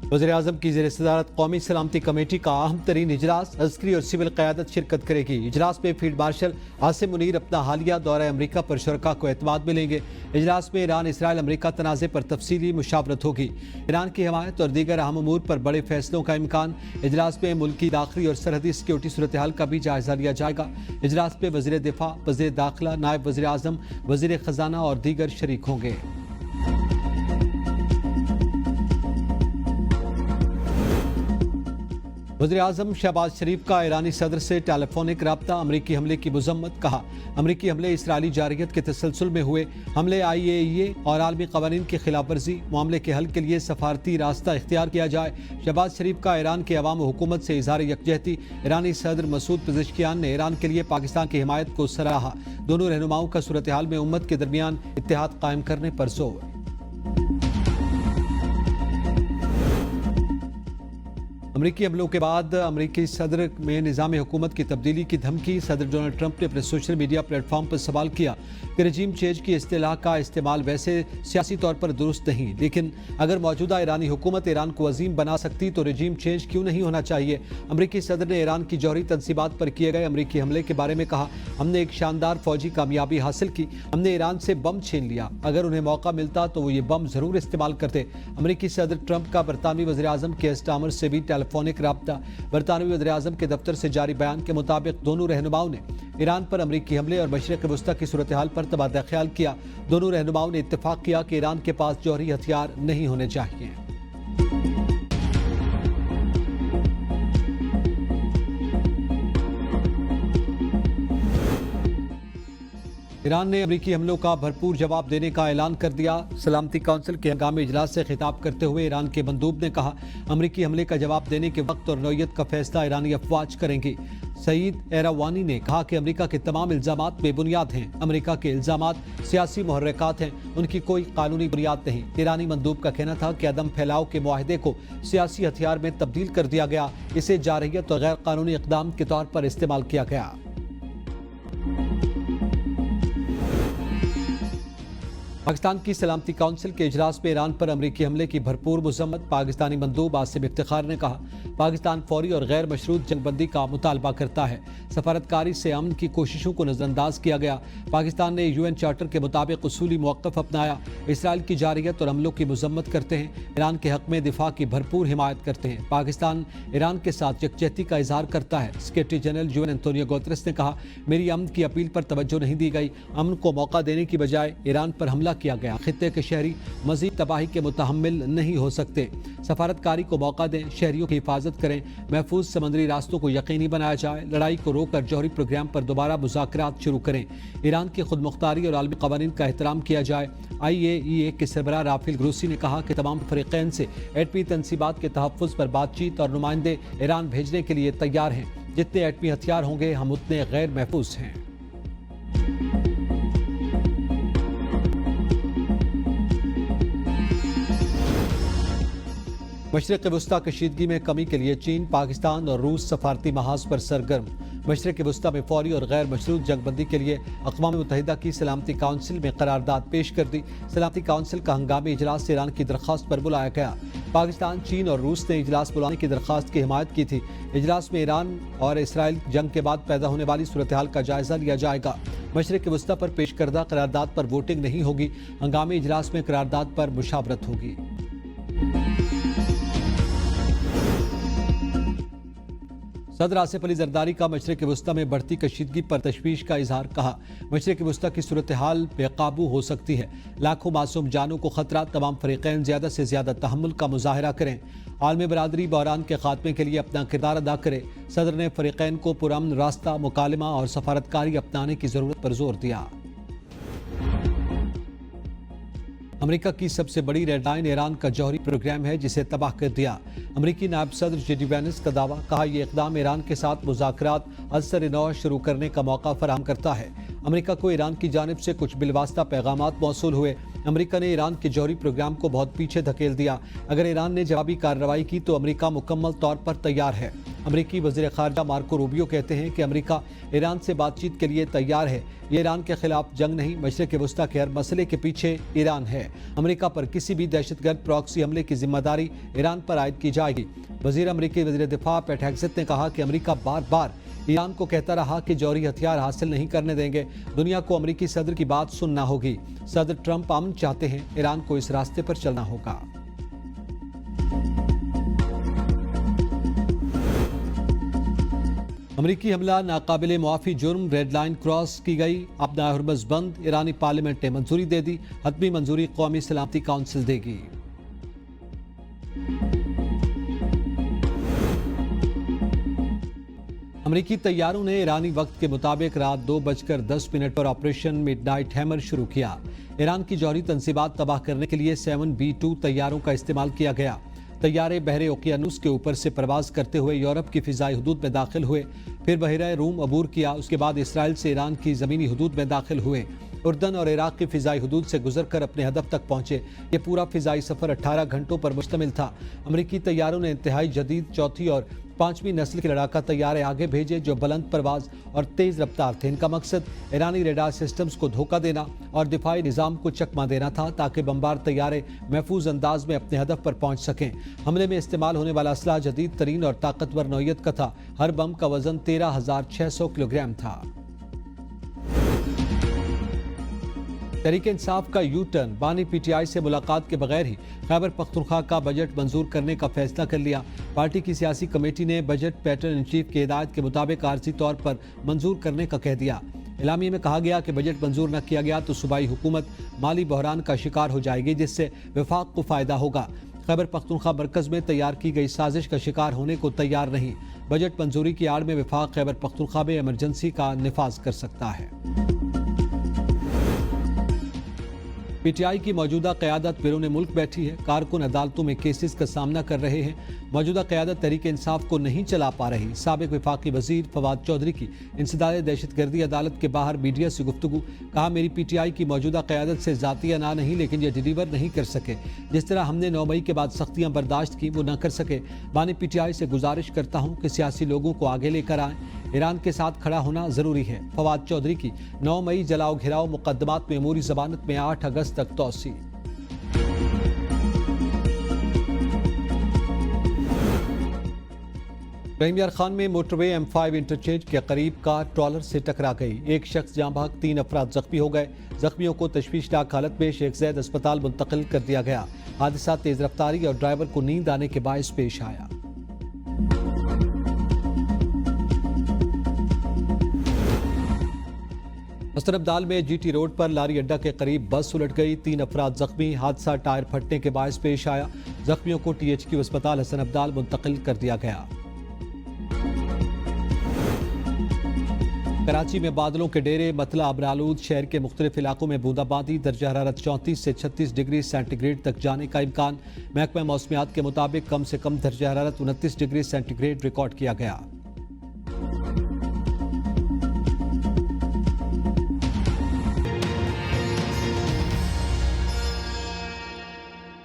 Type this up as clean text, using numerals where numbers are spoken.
वज़ीर-ए-आज़म की ज़ेर सदारत कौमी सलामती कमेटी का अहम तरीन इजलास, अस्करी और सिविल क़यादत शिरकत करेगी। इजलास में फील्ड मार्शल आसिम मुनीर अपना हालिया दौरा अमरीका पर शुरका को एतमाद मिलेंगे। इजलास में ईरान इसराइल अमरीका तनाज़े पर तफसीली मुशावरत होगी। ईरान की हिमायत और दीगर अहम अमूर पर बड़े फैसलों का इम्कान। इजलास में मुल्की दाखिली और सरहदी सिक्योरिटी सूरत हाल का भी जायजा लिया जाएगा। इजलास में वज़ीर दिफा, वज़ीर दाखिला, नायब वज़ीर-ए-आज़म, वज़ीर ख़जाना और दीगर शरीक होंगे। वज़ीर-ए-आज़म शहबाज शरीफ का ईरानी सदर से टेलीफोनिक रब्ता, अमरीकी हमले की मज़म्मत। कहा, अमरीकी हमले इसराइली जारियत के तसलसल में हुए हमले IAEA और आलमी क़वानीन की खिलाफ वर्जी, मामले के हल के लिए सफारती रास्ता इख्तियार किया जाए। शहबाज शरीफ का ईरान के अवाम हुकूमत से इज़हार यकजहती। ईरानी सदर मसूद पेज़ेश्कियान ने ईरान के लिए पाकिस्तान की हिमायत को सराहा। दोनों रहनुमाओं का सूरत हाल में उम्मत के दरमियान इत्तेहाद कायम करने पर जोर। अमरीकी हमलों के बाद अमरीकी सदर में निज़ाम हुकूमत की तब्दीली की धमकी। सदर डोनाल्ड ट्रंप ने अपने सोशल मीडिया प्लेटफॉर्म पर सवाल किया कि रजीम चेंज की इस्तिलाह का इस्तेमाल वैसे सियासी तौर पर दुरुस्त नहीं, लेकिन अगर मौजूदा ईरानी हुकूमत ईरान को अजीम बना सकती तो रजीम चेंज क्यों नहीं होना चाहिए। अमरीकी सदर ने ईरान की जौहरी तनसीबात पर किए गए अमरीकी हमले के बारे में कहा, हमने एक शानदार फौजी कामयाबी हासिल की, हमने ईरान से बम छीन लिया, अगर उन्हें मौका मिलता तो वो ये बम जरूर इस्तेमाल करते। अमरीकी सदर ट्रंप का बरतानवी वज़ीर-ए-आज़म के स्टामर से भी टेलीफोनिक राब्ता। बरतानवी वज़ीर-ए-आज़म के दफ्तर से जारी बयान के मुताबिक दोनों रहनुमाओं ने ईरान पर अमरीकी हमले और मशरिक़ वस्ता की सूरत हाल पर तबादला ख्याल किया। दोनों रहनुमाओं ने इत्तेफाक किया कि ईरान के पास जौहरी हथियार नहीं होने चाहिए। ईरान ने अमरीकी हमलों का भरपूर जवाब देने का ऐलान कर दिया। सलामती काउंसिल के हंगामी इजलास से खिताब करते हुए ईरान के मंदूब ने कहा, अमरीकी हमले का जवाब देने के वक्त और नौयत का फैसला ईरानी अफवाज करेंगी। सईद एरावानी ने कहा कि अमरीका के तमाम इल्जामात बेबुनियाद हैं। अमरीका के इल्जामात सियासी मुहर्रिकात हैं, उनकी कोई कानूनी बुनियाद नहीं। ईरानी मंदूब का कहना था कि अदम फैलाव के मुआहदे को सियासी हथियार में तब्दील कर दिया गया, इसे जारहियत और गैर कानूनी इक़दाम के तौर पर इस्तेमाल किया गया। पाकिस्तान की सलामती काउंसिल के इजलास में ईरान पर अमरीकी हमले की भरपूर मज़म्मत। पाकिस्तानी मंदूब आसिम इफ्तिखार ने कहा, पाकिस्तान फौरी और गैर मशरूत जंगबंदी का मुतालबा करता है। सफारतकारी से अमन की कोशिशों को नज़रअंदाज किया गया। पाकिस्तान ने UN चार्टर के मुताबिक उसूली मौक़िफ़ अपनाया। इसराइल की जारियत और हमलों की मज़म्मत करते हैं, ईरान के हक़ में दिफा की भरपूर हिमायत करते हैं। पाकिस्तान ईरान के साथ यकजहती का इजहार करता है। Secretary general UN Antonio Guterres ने कहा, मेरी अमन की अपील पर तवज्जो नहीं दी गई। अमन को मौका देने की बजाय ईरान पर हमला किया गया। खित्ते के शहरी मजीद तबाही के मुतहम्मिल नहीं हो सकते। सफारतकारी को मौका दें, शहरियों की हिफाजत करें, महफूज समंदरी रास्तों को यकीनी बनाया जाए, लड़ाई को रोककर जौहरी प्रोग्राम पर दोबारा मुज़ाकरात शुरू करें, ईरान की खुद मुख्तारी और आलमी क़वानीन का एहतराम किया जाए। IAEA के सरबराह राफेल ग्रोसी ने कहा कि तमाम फ़रीक़ैन से एटमी तनसीबात के तहफ़्फ़ुज़ पर बातचीत और नुमाइंदे ईरान भेजने के लिए तैयार हैं। जितने एटमी हथियार होंगे हम उतने गैर महफूज हैं। मशरिक़ वस्ता कशीदगी में कमी के लिए चीन, पाकिस्तान और रूस सफारती महाज पर सरगर्म। मशरिक़ वस्ता में फौरी और गैर मशरूत जंगबंदी के लिए अक़वाम मुत्तहिदा की सलामती काउंसिल में करारदाद पेश कर दी। सलामती काउंसिल का हंगामी इजलास ईरान की दरख्वास्त पर बुलाया गया। पाकिस्तान, चीन और रूस ने इजलास बुलाने की दरख्वास्त की हिमायत की थी। इजलास में ईरान और इसराइल जंग के बाद पैदा होने वाली सूरत हाल का जायजा लिया जाएगा। मशरिक़ वस्ता पर पेश करदा करारदाद पर वोटिंग नहीं होगी। हंगामी इजलास में करारदाद पर मुशावरत होगी। सदर आसिफ अली जरदारी का मशरिक़ वस्ता में बढ़ती कशीदगी पर तशवीश का इजहार। कहा, मशरिक़ वस्ता की सूरत हाल बेकाबू हो सकती है, लाखों मासूम जानों को खतरा। तमाम फ़रीक़ैन ज़्यादा से ज़्यादा तहम्मुल का मुज़ाहरा करें, आलमी बरादरी बहरान के खात्मे के लिए अपना किरदार अदा करे। सदर ने फ़रीक़ैन को पुरअमन रास्ता, मुकालमा और सफारतकारी अपनाने की ज़रूरत पर जोर दिया। अमेरिका की सबसे बड़ी रेड लाइन ईरान का जौहरी प्रोग्राम है, जिसे तबाह कर दिया। अमेरिकी नायब सदर JD वैंस का दावा। कहा, यह इक़दाम ईरान के साथ मुज़ाकरात असर नौ शुरू करने का मौका फराहम करता है। امریکہ کو ایران کی جانب سے کچھ بالواسطہ پیغامات موصول ہوئے۔ امریکہ نے ایران کے جوہری پروگرام کو بہت پیچھے دھکیل دیا۔ اگر ایران نے جوابی کارروائی کی تو امریکہ مکمل طور پر تیار ہے۔ امریکی وزیر خارجہ مارکو روبیو کہتے ہیں کہ امریکہ ایران سے بات چیت کے لیے تیار ہے۔ یہ ایران کے خلاف جنگ نہیں، مشرق وسطیٰ کے ہر مسئلے کے پیچھے ایران ہے۔ امریکہ پر کسی بھی دہشت گرد پراکسی حملے کی ذمہ داری ایران پر عائد کی جائے گی۔ امریکی وزیر دفاع پیٹ ہیگسیت نے کہا کہ امریکہ بار بار ایران کو کہتا رہا کہ جوہری ہتھیار حاصل نہیں کرنے دیں گے۔ دنیا کو امریکی صدر کی بات سننا ہوگی۔ صدر ٹرمپ امن چاہتے ہیں، ایران کو اس راستے پر چلنا ہوگا۔ امریکی حملہ ناقابل معافی جرم، ریڈ لائن کراس کی گئی، اپنا ہرمز بند، ایرانی پارلیمنٹ نے منظوری دے دی، حتمی منظوری قومی سلامتی کونسل دے گی۔ امریکی طیاروں نے ایرانی وقت کے مطابق رات 2:10 پر آپریشن مڈ نائٹ ہیمر شروع کیا۔ ایران کی جوہری تنصیبات تباہ کرنے کے لیے 7B-2 طیاروں کا استعمال کیا گیا۔ طیارے بحر اوقیانوس کے اوپر سے پرواز کرتے ہوئے یورپ کی فضائی حدود میں داخل ہوئے، پھر بحیرہ روم عبور کیا، اس کے بعد اسرائیل سے ایران کی زمینی حدود میں داخل ہوئے، اردن اور عراق کی فضائی حدود سے گزر کر اپنے ہدف تک پہنچے۔ یہ پورا فضائی سفر 18 گھنٹوں پر مشتمل تھا۔ امریکی طیاروں نے انتہائی جدید چوتھی اور 5ویں نسل کے لڑاکا طیارے آگے بھیجے جو بلند پرواز اور تیز رفتار تھے۔ ان کا مقصد ایرانی ریڈار سسٹمز کو دھوکہ دینا اور دفاعی نظام کو چکمہ دینا تھا تاکہ بمبار طیارے محفوظ انداز میں اپنے ہدف پر پہنچ سکیں۔ حملے میں استعمال ہونے والا اسلحہ جدید ترین اور طاقتور نوعیت کا تھا۔ ہر بم کا وزن 13,600 کلو گرام تھا۔ تحریک انصاف کا یو ٹرن، بانی پی ٹی آئی سے ملاقات کے بغیر ہی خیبر پختونخوا کا بجٹ منظور کرنے کا فیصلہ کر لیا۔ پارٹی کی سیاسی کمیٹی نے بجٹ پیٹرن ان چیف کی ہدایت کے مطابق عارضی طور پر منظور کرنے کا کہہ دیا۔ اعلامیے میں کہا گیا کہ بجٹ منظور نہ کیا گیا تو صوبائی حکومت مالی بحران کا شکار ہو جائے گی جس سے وفاق کو فائدہ ہوگا۔ خیبر پختونخوا مرکز میں تیار کی گئی سازش کا شکار ہونے کو تیار نہیں۔ بجٹ منظوری کی آڑ میں وفاق خیبر پختونخوا میں ایمرجنسی کا نفاذ کر سکتا ہے۔ پی ٹی آئی کی موجودہ قیادت بیرون ملک بیٹھی ہے۔ کارکن عدالتوں میں کیسز کا سامنا کر رہے ہیں۔ موجودہ قیادت تحریک انصاف کو نہیں چلا پا رہی۔ سابق وفاقی وزیر فواد چودھری کی انسداد دہشت گردی عدالت کے باہر میڈیا سے گفتگو، کہا میری پی ٹی آئی کی موجودہ قیادت سے ذاتی انا نہیں لیکن یہ ڈیلیور نہیں کر سکے۔ جس طرح ہم نے 9 مئی کے بعد سختیاں برداشت کی وہ نہ کر سکے۔ بانی پی ٹی آئی سے گزارش کرتا ہوں کہ سیاسی لوگوں کو آگے لے کر آئیں۔ ایران کے ساتھ کھڑا ہونا ضروری ہے۔ فواد چودھری کی 9 مئی جلاؤ گھراؤ مقدمات میں عموری ضمانت میں 8 اگست تک توسیع۔ رحیم یار خان میں موٹر وے M5 انٹرچینج کے قریب کار ٹرالر سے ٹکرا گئی۔ ایک شخص جاں بحق، 3 افراد زخمی ہو گئے۔ زخمیوں کو تشویشناک حالت میں شیخ زید اسپتال منتقل کر دیا گیا۔ حادثہ تیز رفتاری اور ڈرائیور کو نیند آنے کے باعث پیش آیا۔ حسن ابدال میں جی ٹی روڈ پر لاری اڈا کے قریب بس الٹ گئی، 3 افراد زخمی۔ حادثہ ٹائر پھٹنے کے باعث پیش آیا۔ زخمیوں کو THQ اسپتال حسن ابدال منتقل کر دیا گیا۔ کراچی میں بادلوں کے ڈیرے، مطلع ابرآلود، شہر کے مختلف علاقوں میں بوندا باندی، درجہ حرارت 34 سے 36 ڈگری سینٹی گریڈ تک جانے کا امکان۔ محکمہ موسمیات کے مطابق کم سے کم درجہ حرارت 29 ڈگری سینٹی گریڈ ریکارڈ کیا گیا۔